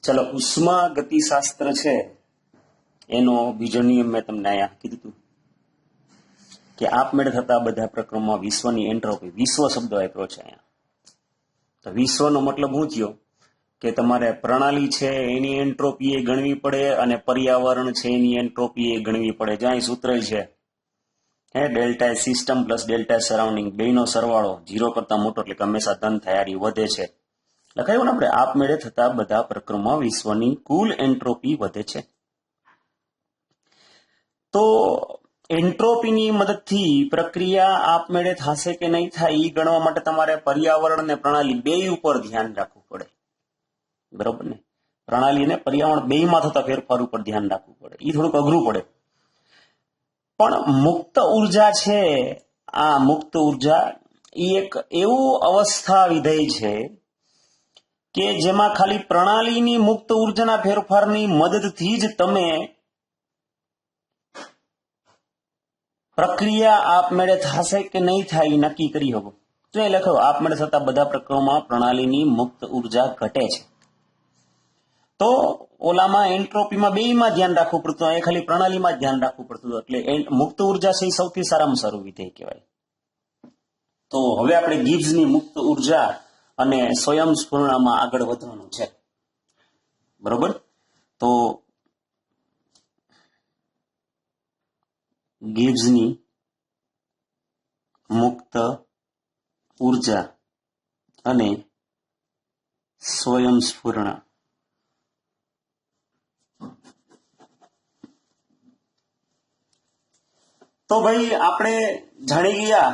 चलो उष्मा गतिशास्त्र છે એનો બીજો નિયમ મેં તમને અહીંયા કીધું હતું કે આપમેળે થતા બધા પ્રક્રમમાં વિશ્વની એન્ટ્રોપી, વિશ્વ શબ્દ આપ્યો છે અહીંયા. તો વિશ્વનો મતલબ શું થયો કે તમારે પ્રણાલી છે એની એન્ટ્રોપી એ ગણવી પડે અને પર્યાવરણ છે એની એન્ટ્રોપી એ ગણવી પડે. જ્યાં સૂત્ર છે delta system plus delta surrounding બેનો સરવાળો 0 કરતા મોટો એટલે કે હંમેશા ધન થયારી વધે છે. લખાયું ને આપણે આપમેળે થતા બધા પ્રક્રમમાં વિશ્વની કુલ એન્ટ્રોપી વધે છે. તો એન્ટ્રોપીની મદદથી પ્રક્રિયા આપમેળે થશે કે નહીં થાય એ ગણવા માટે તમારે પર્યાવરણ અને પ્રણાલી બે ઉપર ધ્યાન રાખવું પડે. બરોબર ને? પ્રણાલી અને પર્યાવરણ બેમાં થતા ફેરફાર ઉપર ધ્યાન રાખવું પડે. એ થોડુંક અઘરું પડે. પણ મુક્ત ઉર્જા છે, આ મુક્ત ઉર્જા એ એક એવું અવસ્થા વિધેય છે કે જેમાં ખાલી પ્રણાલીની મુક્ત ઉર્જાના ફેરફારની મદદથી જ તમે પ્રક્રિયા આપમેળે થશે કે નહીં થાય એ નક્કી કરી શકો. તો એ લખો આપમેળે થતા બધા પ્રક્રિયામાં પ્રણાલીની મુક્ત ઉર્જા ઘટે છે. તો ઓલામાં એન્ટ્રોપીમાં બેયમાં ધ્યાન રાખવું પડતું, એ ખાલી પ્રણાલીમાં જ ધ્યાન રાખવું પડતું. એટલે મુક્ત ઉર્જા છે એ સૌથી સારામાં સારું વિધેય કહેવાય. તો હવે આપણે ગિબ્સની મુક્ત ઉર્જા અને સ્વયંસ્ફુરણામાં આગળ વધવાનું છે. બરોબર? તો ગિબ્સની મુક્ત ઉર્જા અને સ્વયંસ્ફુરણા. તો ભાઈ આપણે જાણી ગયા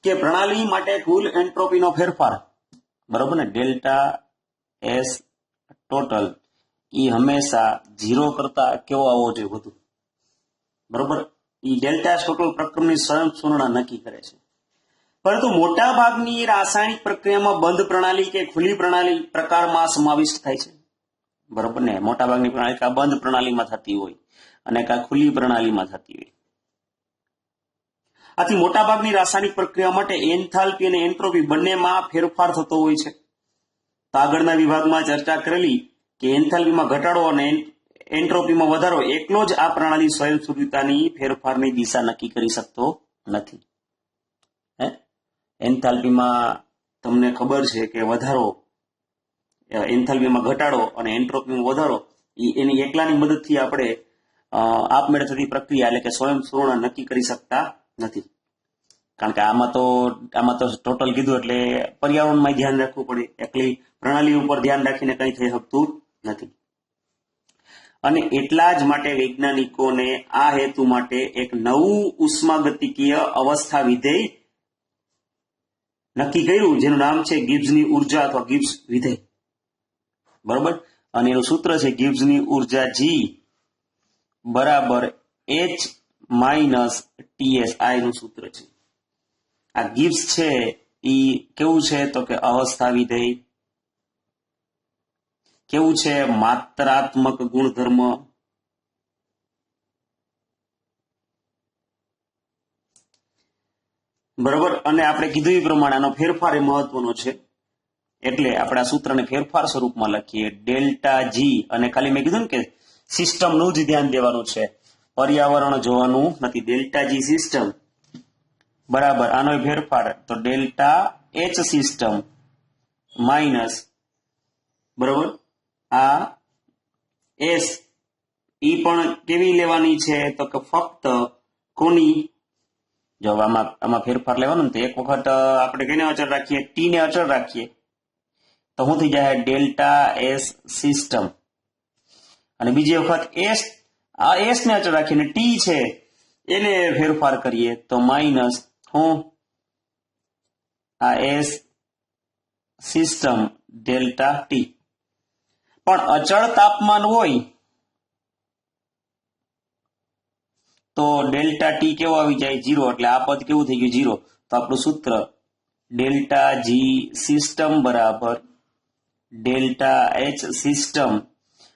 કે પ્રણાલી માટે કુલ એન્ટ્રોપીનો ફેરફાર, બરોબર ને, ડેલ્ટા એસ ટોટલ એ હંમેશા 0 કરતા કેવો આવવો જોઈએ? વધુ. બરોબર? એ ડેલ્ટા એસ ટોટલ પ્રક્રમની સ્વયંસ્ફુરણા નક્કી કરે છે. પરંતુ મોટા ભાગની રાસાયણિક પ્રક્રિયામાં બંધ પ્રણાલી કે ખુલ્લી પ્રણાલી પ્રકારમાં સમાવિષ્ટ થાય છે. બરોબર ને? મોટા ભાગની પ્રણાલી કાં બંધ પ્રણાલીમાં થતી હોય અને કાં ખુલ્લી પ્રણાલીમાં થતી હોય. આથી મોટાભાગની રાસાયણિક પ્રક્રિયા માટે એન્થાલ્પી અને એન્ટ્રોપી બંનેમાં ફેરફાર થતો હોય છે. તો આગળના વિભાગમાં ચર્ચા કરેલી કે એન્થાલ્પીમાં ઘટાડો અને એન્ટ્રોપીમાં વધારો એકલો જ આ પ્રણાલી સ્વયંસ્ફુરિતતાની ફેરફારની દિશા નક્કી કરી શકતો નથી. એન્થાલ્પીમાં તમને ખબર છે કે વધારો, એન્થાલ્પીમાં ઘટાડો અને એન્ટ્રોપીમાં વધારો એની એકલાની મદદથી આપણે આપમેળે થતી પ્રક્રિયા એટલે કે સ્વયંસ્ફુરણા નક્કી કરી શકતા નથી. કારણ કે આમાં તો ટોટલ કીધું એટલે પર્યાવરણમાં ધ્યાન રાખવું પડે. એકલી પ્રણાલી ઉપર ધ્યાન રાખીને કંઈ થઈ શકતું નથી. અને એટલા જ માટે વૈજ્ઞાનિકોને આ હેતુ માટે એક નવું ઉષ્માગતિકીય અવસ્થા વિધેય નક્કી કર્યું જેનું નામ છે ગિબ્સની ઉર્જા અથવા ગિબ્સ વિધેય. બરોબર? અને એનું સૂત્ર છે ગિબ્સની ઉર્જા જી બરાબર H માઇનસ TS. આ એનું સૂત્ર છે. આ ગિબ્સ છે એ કેવું છે તો કે અવસ્થા વિધેય. કેવું છે? માત્રાત્મક ગુણધર્મ. બરોબર? અને આપણે કીધું એ પ્રમાણે આનો ફેરફાર એ મહત્વનો છે. એટલે આપણે આ સૂત્રને ફેરફાર સ્વરૂપમાં લખીએ ડેલ્ટા જી. અને ખાલી મેં કીધું ને કે સિસ્ટમનું જ ધ્યાન દેવાનું છે, પર્યાવરણ જોવાનું નથી. ડેલ્ટા જી સિસ્ટમ બરાબર આનો ફેરફાર તો ડેલ્ટા એચ સિસ્ટમ માઇનસ બરોબર આ એસ ઈ પણ કેવી લેવાની છે તો કે ફક્ત કોની, જો આમાં ફેરફાર લેવાનો ને તો એક વખત આપણે કેને અચળ રાખીએ? ટી ને અચળ રાખીએ તો શું થઈ જાય? Delta S system. અને બીજી વખત એસ, આ એસ ને અચળ રાખીને ટી છે એને ફેરફાર કરીએ તો માઇનસ હું આ એસ સિસ્ટમ ડેલ્ટા ટી. પણ અચળ તાપમાન હોય તો ડેલ્ટા ટી કેવો આવી જાય? 0. એટલે આ પદ કેવું થઈ ગયું? 0. તો આપણું સૂત્ર ડેલ્ટા જી સિસ્ટમ બરાબર ડેલ્ટા એચ સિસ્ટમ.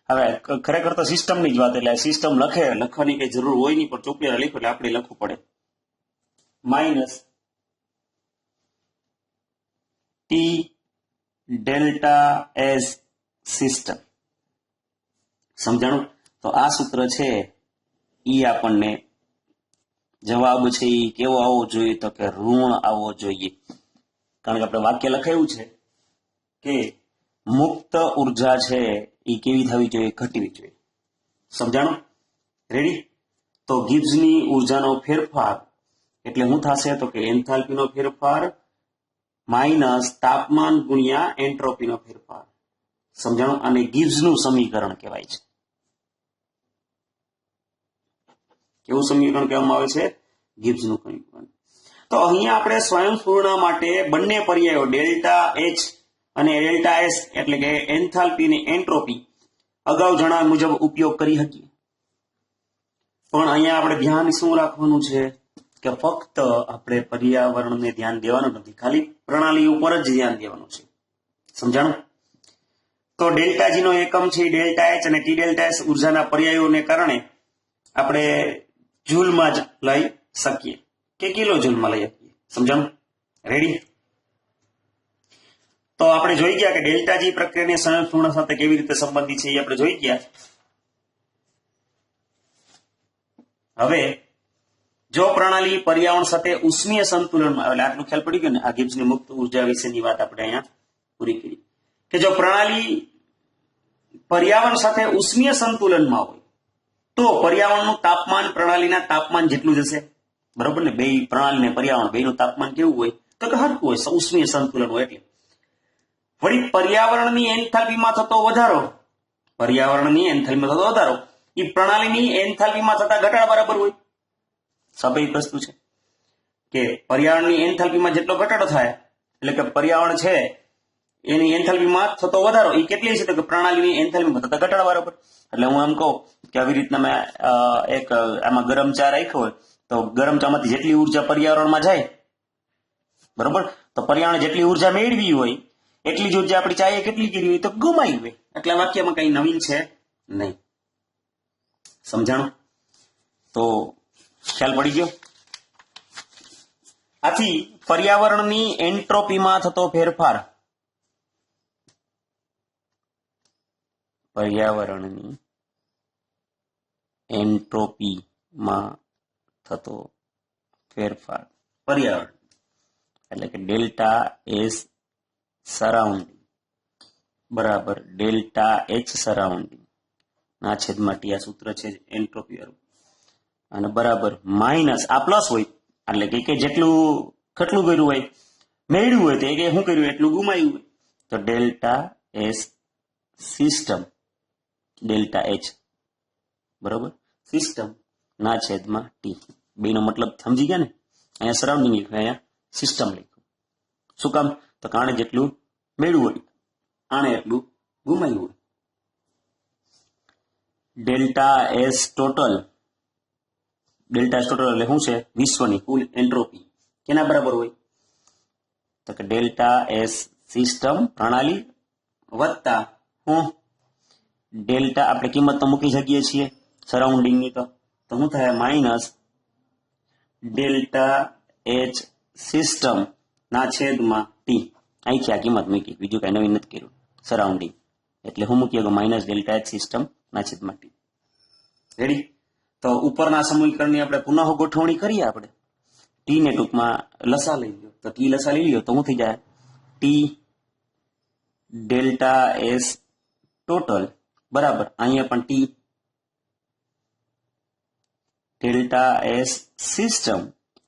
હવે ખરેખર તો સિસ્ટમની જ વાત, એટલે સિસ્ટમ લખવાની કઈ જરૂર હોય નહીં, પણ ચોપડી લખ્યું એટલે આપણે લખવું પડે. Minus T delta S system. સમજાણું? તો આ સૂત્ર છે ઈ આપણને જવાબ છે એ કેવો આવવો જોઈએ? તો કે ઋણ આવવો જોઈએ. કારણ કે આપણે વાક્ય લખાયું છે કે મુક્ત ઉર્જા છે એ કેવી થવી જોઈએ? ઘટવી જોઈએ. સમજાણું? રેડી? તો ગિબ્સની ઉર્જાનો ફેરફાર એટલે શું થશે? તો કે એન્થાલ્પીનો ફેરફાર માઇનસ તાપમાન ગુણ્યા એન્ટ્રોપીનો ફેરફાર. સમજાણું? અને ગિબ્સનું સમીકરણ કહેવાય છે. કેવું સમીકરણ કહેવામાં આવે છે? ગિબ્સનું સમીકરણ. તો અહીંયા આપણે સ્વયંસ્ફૂર્ણા માટે બંને પર્યાયો ડેલ્ટા એચ અને ડેલ્ટા એસ એટલે કે એન્થાલ્પી અને એન્ટ્રોપી અગાઉ જણાવ્યા મુજબ ઉપયોગ કરી શકીએ. પણ અહીંયા આપણે ધ્યાન શું રાખવાનું છે કે ફક્ત આપણે પર્યાવરણને ધ્યાન દેવાનું નથી, ખાલી પ્રણાલી ઉપર જ ધ્યાન દેવાનું છે. સમજાણું? તો ડેલ્ટા જી નો એકમ છે ડેલ્ટા એચ અને ટી ડેલ્ટા એસ ઉર્જાના પર્યાયોને કારણે આપણે જૂલમાં જ લઈ શકીએ કે કિલો જૂલમાં લઈ શકીએ. સમજાણું? રેડી? તો આપણે જોઈ ગયા કે ડેલ્ટા જી પ્રક્રિયાની સ્વયંસ્ફૂર્ણા સાથે કેવી રીતે સંબંધિત છે એ આપણે જોઈ ગયા. હવે જો પ્રણાલી પર્યાવરણ સાથે ઉષ્મીય સંતુલનમાં, એટલે આટલું ખ્યાલ પડી ગયો ને? આ ગિબ્સની મુક્ત ઉર્જા વિશેની વાત આપણે અહીંયા પૂરી કરી કે જો પ્રણાલી પર્યાવરણ સાથે ઉષ્મીય સંતુલનમાં હોય તો પર્યાવરણનું તાપમાન પ્રણાલીના તાપમાન જેટલું જ હશે. બરોબર ને? બે પ્રણાલી ને પર્યાવરણ બેનું તાપમાન કેવું હોય? તો કે હરખું હોય, ઉષ્મીય સંતુલન હોય. એટલે વળી પર્યાવરણની એન્થાલ્પીમાં થતો વધારો, પર્યાવરણની એન્થાલ્પીમાં થતો વધારો એ પ્રણાલીની એન્થાલ્પીમાં થતા ઘટાડા બરાબર હોય. સ્વાભાવિક વસ્તુ છે કે પર્યાવરણની એન્થાલ્પીમાં જેટલો ઘટાડો થાય એટલે કે પર્યાવરણ છે એની એન્થાલ્પીમાં થતો વધારો એ કેટલી છે? તો કે પ્રણાલીની એન્થાલ્પીમાં થતા ઘટાડા બરાબર. એટલે હું એમ કહું કે આવી રીતના મેં એક આમાં ગરમ ચા રાખ્યો હોય તો ગરમ ચામાંથી જેટલી ઉર્જા પર્યાવરણમાં જાય, બરોબર, તો પર્યાવરણ જેટલી ઉર્જા મેળવી હોય એટલી જ ઉર્જા આપણી ચાએ કેટલી કરી હોય? તો ગુમાવી હોય. એટલે વાક્યમાં કઈ નવીન છે નહીં. સમજાણું? તો ખ્યાલ પડી ગયો? આથી પર્યાવરણની એન્ટ્રોપીમાં થતો ફેરફાર, પર્યાવરણની એન્ટ્રોપીમાં થતો ફેરફાર, પર્યાવરણ એટલે કે ડેલ્ટા એસ સરાઉન્ડિંગ બરાબર ડેલ્ટા એચ સરાઉન્ડિંગ ના છેદમાં ટી. આ સૂત્ર છે એન્ટ્રોપી વાળું. અને બરાબર માઇનસ આ પ્લસ હોય એટલે કે જેટલું કેટલું કર્યું હોય મેળવ્યું હોય તો એ શું કર્યું એટલું ગુમાવ્યું હોય. તો delta S system delta H બરોબર સિસ્ટમ ના છેદમાં ટી. બેનો મતલબ સમજી ગયા ને? અહીંયા સરાઉન્ડિંગ લખ્યું, અહીંયા સિસ્ટમ લખ્યું. શું કામ? તો આણે જેટલું મેળવ્યું હોય આણે એટલું ગુમાવ્યું હોય. Delta S total, delta S total એટલે શું છે? વિશ્વની કુલ એન્ટ્રોપી કેના બરાબર હોય? તો કે ડેલ્ટા એસ સિસ્ટમ પ્રણાલી વત્તા હું ડેલ્ટા આપણે કિંમત તો મૂકી શકીએ છીએ સરાઉન્ડિંગની, તો શું થાય? માઇનસ ડેલ્ટા એચ સિસ્ટમ ના છેદમાં ટી. અહીંથી આ કિંમત મૂકી, બીજું કઈ નવીન નથી કર્યું. સરાઉન્ડિંગ એટલે હું મૂકીએ માઇનસ ડેલ્ટા એચ સિસ્ટમ ના છેદમાં ટી. રેડી? તો ઉપરના સમીકરણની આપણે પુનઃ ગોઠવણી કરીએ. આપણે ટી ને ટૂંકમાં લસા લઈ લો, તો ટી લસા લઈ લો તો શું થઈ જાય? ટી ડેલ્ટા એસ ટોટલ બરાબર અહીંયા પણ ટી ડેલ્ટા એસ સિસ્ટમ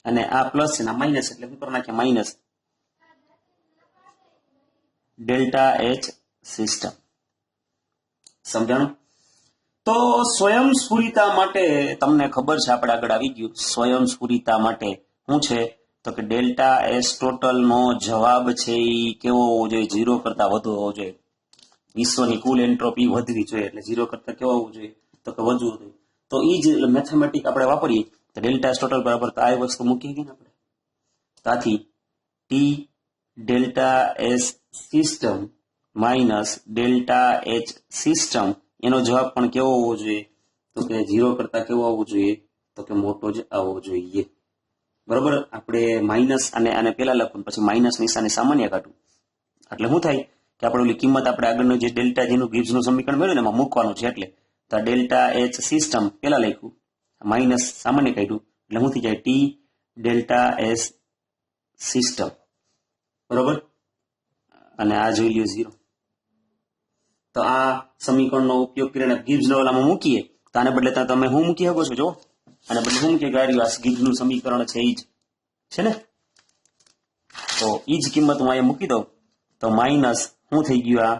અને આ પ્લસ છે ને માઇનસ એટલે શું કરી નાખીએ? Minus delta H system. સમજાણું? તો સ્વયંસ્ફુરિતા માટે તમને ખબર છે, આપણે આગળ આવી ગયું. સ્વયંસ્ફુરિતા માટે શું છે? તો કે ડેલ્ટા એસ ટોટલ નો જવાબ છે એ કેવો હોવો જોઈએ? 0 કરતા વધુ હોવો જોઈએ. વિશ્વની કુલ એન્ટ્રોપી વધવી જોઈએ એટલે 0 કરતા કેવો હોવું જોઈએ? તો કે વધુ જોઈએ. તો એ જ મેથેમેટિક આપણે વાપરીએ તો ડેલ્ટા એસ ટોટલ બરાબર તો આ વસ્તુ મૂકી ગઈ ને આપણે. ત્યાંથી T delta S system minus delta H system એનો જવાબ પણ કેવો હોવો જોઈએ? તો કે 0 કરતા કેવો આવવો જોઈએ? તો કે મોટો જ આવવો જોઈએ. બરોબર? આપણે માઇનસ અને પેલા લખવું પછી માઇનસ નિશાને સામાન્ય કાઢવું એટલે શું થાય કે આપણે ઓલી કિંમત આપણે આગળનું જે ડેલ્ટા જેનું ગિબ્સનું સમીકરણ મેળવ્યું ને એમાં મૂકવાનું છે. એટલે તો ડેલ્ટા એચ સિસ્ટમ પેલા લખ્યું, માઇનસ સામાન્ય કાઢ્યું એટલે શું થઈ જાય? ટી ડેલ્ટા એસ સિસ્ટમ, બરોબર. અને આ જોઈ લ્યો 0. તો આ સમીકરણનો ઉપયોગ કરીને ગિબ્સ ઓલામાં મૂકીએ તો આને બદલે તમે શું મૂકી શકો છો? જો આને બદલે શું મૂકી ગાડ્યું? આ ગિબ્સનું સમીકરણ છે, ઈ જ છે ને. તો ઈ જ કિંમત હું અહીંયા મૂકી દઉં તો માઇનસ શું થઈ ગયું? આ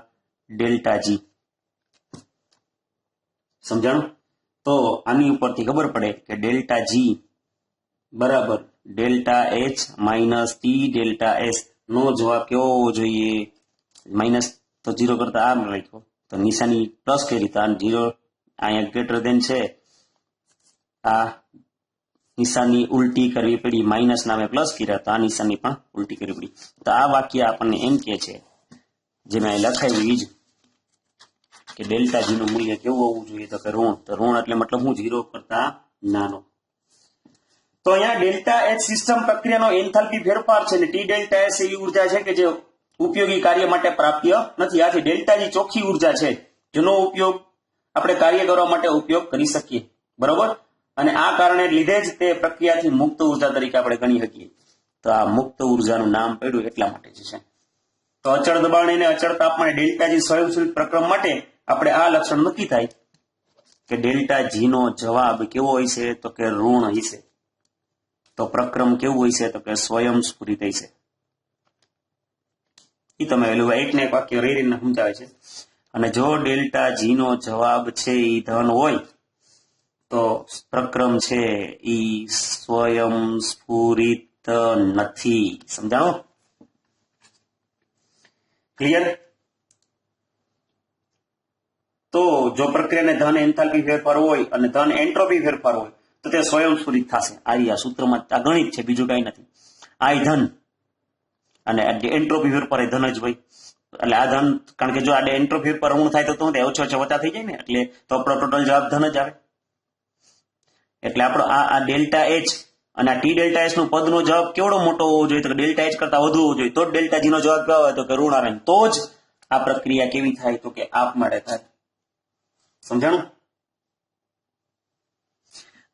ડેલ્ટા જી. સમજાણું? તો આની ઉપરથી ખબર પડે કે ડેલ્ટા જી બરાબર delta H minus T delta S નો જવાબ કેવો હોવો જોઈએ? માઇનસ તો 0 કરતા આમ લખ્યો તો નિશાની પ્લસ કરી તો 0 અહીંયા ગ્રેટર દેન છે, આ નિશાની ઉલટી કરવી પડી, માઇનસ નામે પ્લસ કર્યા તો આ નિશાની પણ ઉલટી કરવી પડી. તો આ વાક્ય આપણને એમ કે છે, જે મેં લખાયું ઈ જ, કે ડેલ્ટા જી નું મૂલ્ય કેવું હોવું જોઈએ? તો કે ઋણ. તો ઋણ એટલે મતલબ હું 0 કરતા નાનો. તો અહીંયા ડેલ્ટા એચ સિસ્ટમ પ્રક્રિયાનો એન્થાલ્પી ફેરફાર છે અને ટી ડેલ્ટા એસ એવી ઉર્જા છે કે જે ઉપયોગી કાર્ય માટે પ્રાપ્ય નથી. આથી ડેલ્ટા જી ચોખ્ખી ઉર્જા છે જેનો ઉપયોગ આપણે કાર્ય કરવા માટે ઉપયોગ કરી શકીએ, બરોબર. અને આ કારણે લીધે જ તે પ્રક્રિયાથી મુક્ત ઉર્જા તરીકે આપણે ગણી શકીએ. તો આ મુક્ત ઉર્જાનું નામ પડ્યું એટલા માટે છે. તો અચળ દબાણ અને અચળ તાપમાને ડેલ્ટા જી સ્વયંસ્ફુરિત પ્રક્રમ માટે આપણે આ લક્ષણ નક્કી થાય કે ડેલ્ટા જી નો જવાબ કેવો હોય છે? તો કે ઋણ હશે. તો પ્રક્રમ કેવું હોય છે? તો કે સ્વયંસ્ફુરિત હશે. એ તમે એકને એક વાક્ય રીને સમજાવે છે. અને જો ડેલ્ટા જી નો જવાબ છે એ ધન હોય તો પ્રક્રમ છે એ સ્વયંસ્ફુરિત નથી. સમજાણો? ક્લિયર? તો જો પ્રક્રિયાને ધન એન્થાલ્પી ફેરફાર હોય અને ધન એન્ટ્રોપી ફેરફાર હોય તો તે સ્વયંસ્ફુરિત થશે. આ સૂત્રમાં આ ગણિત છે, બીજું કઈ નથી. આ ધન અને એન્ટ્રોપી ફેરફાર એ ધન જ હોય. એટલે આ ધન, કારણ કે જો આ એન્ટ્રોપી ફેરફાર ઋણ થાય તો ઓછા ઓછા વત્તા થઈ જાય ને, એટલે તો આપણો ટોટલ જવાબ ધન જ આવે. એટલે આપણો આ ડેલ્ટા એચ અને આ ટી ડેલ્ટા એસ નું પદનો જવાબ કેવડો મોટો હોવો જોઈએ? તો ડેલ્ટા એચ કરતા વધુ હોવો જોઈએ. તો જ ડેલ્ટા જી નો જવાબ કેવો હોય? તો કે ઋણ આવે. તો જ આ પ્રક્રિયા કેવી થાય? તો કે આપમેળે થાય. સમજાણું?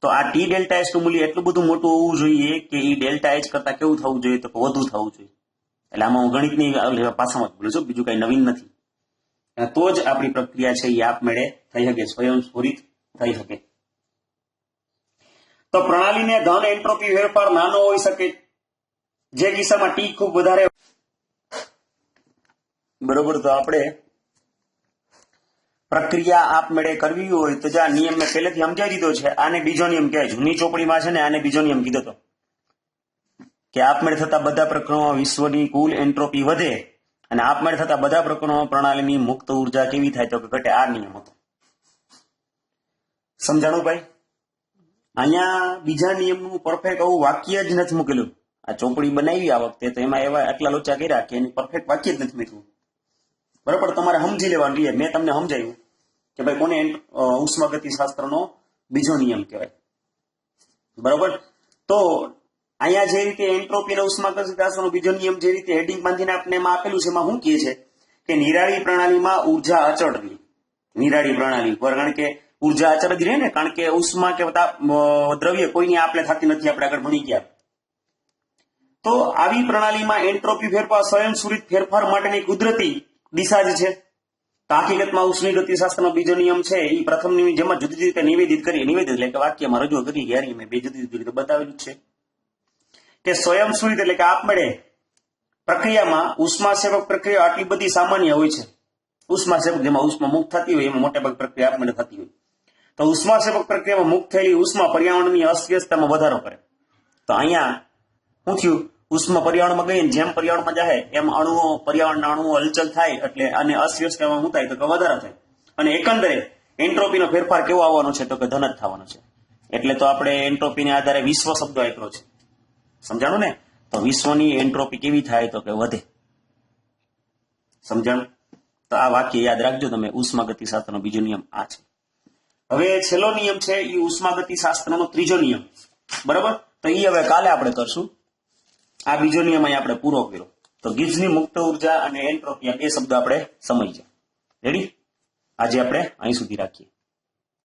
તો આ ટી ડેલ્ટા એસ નું મૂલ્ય એટલું બધું મોટું હોવું જોઈએ કે એ ડેલ્ટા એચ કરતા કેવું થવું જોઈએ? તો વધુ થવું જોઈએ. એટલે આમાં હું ગણિતની ભાષામાં જ બોલું છું, બીજું કઈ નવીન નથી. તો જ આપણી પ્રક્રિયા છે એ આપમેળે થઈ શકે, સ્વયંસ્ફુરિત થઈ શકે. તો પ્રણાલીને ધન એન્ટ્રોપી ફેરફાર નાનો હોઈ શકે, જે કિસ્સામાં ટી ખૂબ વધારે, બરોબર. તો આપણે પ્રક્રિયા આપમેળે કરવી હોય તો જે આ નિયમ મેં પહેલેથી સમજાવી દીધો છે, આને બીજો નિયમ કહેવાય. જૂની ચોપડીમાં છે ને આને બીજો નિયમ કીધો હતો કે આપમેળે થતા બધા પ્રકરણોમાં વિશ્વની કુલ એન્ટ્રોપી વધે અને આપમેળે થતા બધા પ્રકરણોમાં પ્રણાલીની મુક્ત ઉર્જા કેવી થાય? તો કે ઘટે. આ નિયમ હતો. સમજાણું ભાઈ? અહીંયા બીજા નિયમનું પરફેક્ટ આવું વાક્ય જ નથી મૂકેલું. આ ચોપડી બનાવી આ વખતે તો એમાં એવા આટલા લોચા કર્યા કે એની પરફેક્ટ વાક્ય જ નથી મૂક્યું, બરાબર. તમારે સમજી લેવાનું રહીએ. મેં તમને સમજાવ્યું કે ભાઈ કોને ઉષ્માગતિશાસ્ત્રનો બીજો નિયમ કહેવાય, બરાબર. તો અહીંયા જે રીતે એન્ટ્રોપી અને ઉષ્માગતિશાસ્ત્રનો બીજો નિયમ જે રીતે હેડિંગ બાંધીને આપણે એમાં આપેલું છે, એમાં શું કહે છે કે નિરાળી પ્રણાલીમાં ઉર્જા અચળ રહે. નિરાળી પ્રણાલી પર કારણ કે ઉર્જા અચળ જ રહે ને, કારણ કે ઉષ્મા કે દ્રવ્ય કોઈની આપણે થતી નથી, આપણે આગળ ભણી ગયા. તો આવી પ્રણાલીમાં એન્ટ્રોપી ફેરફાર સ્વયંસ્ફુરિત ફેરફાર માટેની કુદરતી દિશા જ છે. તો હકીકતમાં ઉષ્મિગતિશાસ્ત્રનો બીજો નિયમ છે એ પ્રથમ નિયમ જેમાં જુદી જુદી રીતે નિવેદિત એટલે કે વાક્યમાં રજૂ કરી ગયા. મેં બે જુદી જુદી રીતે બતાવેલું છે કે સ્વયંસ્ફુરિત એટલે કે આપમેળે પ્રક્રિયામાં ઉષ્માસેવક પ્રક્રિયા આટલી બધી સામાન્ય હોય છે. ઉષ્માસેવક જેમાં ઉષ્મા મુક્ત થતી હોય એમાં મોટા ભાગ પ્રક્રિયા આપમેળે થતી હોય. તો ઉષ્માસેવક પ્રક્રિયામાં મુક્ત થયેલી ઉષ્મા પર્યાવરણની અસ્વસ્થતામાં વધારો કરે. તો અહીંયા શું થયું? ઉષ્મા પર્યાવરણમાં ગઈ, જેમ પર્યાવરણમાં જાય એમ પર્યાવરણના અણુઓ હલચલ થાય એટલે અને અસ્વસ્થતામાં શું થાય? તો કે વધારો થાય. અને એકંદરે એન્ટ્રોપીનો ફેરફાર કેવો આવવાનો છે? તો કે ધન જ થવાનો છે. એટલે તો આપણે એન્ટ્રોપીને આધારે વિશ્વ શબ્દ આપ્યો છે. સમજાણું ને? તો વિશ્વની એન્ટ્રોપી કેવી થાય? તો કે વધે. સમજાણું? તો આ વાક્ય યાદ રાખજો તમે. ઉષ્માગતિશાસ્ત્રનો બીજો નિયમ આ છે. હવે છેલ્લો નિયમ છે એ ઉષ્માગતિશાસ્ત્રનો ત્રીજો નિયમ, બરાબર. તો એ હવે કાલે આપણે કરશું. આ બીજો નિયમ અહીં આપણે પૂરો કર્યો. તો ગિબ્સની મુક્ત ઉર્જા અને એન્ટ્રોપી બે શબ્દો આપણે સમજ્યા. રેડી? આજે આપણે અહીં સુધી રાખીએ.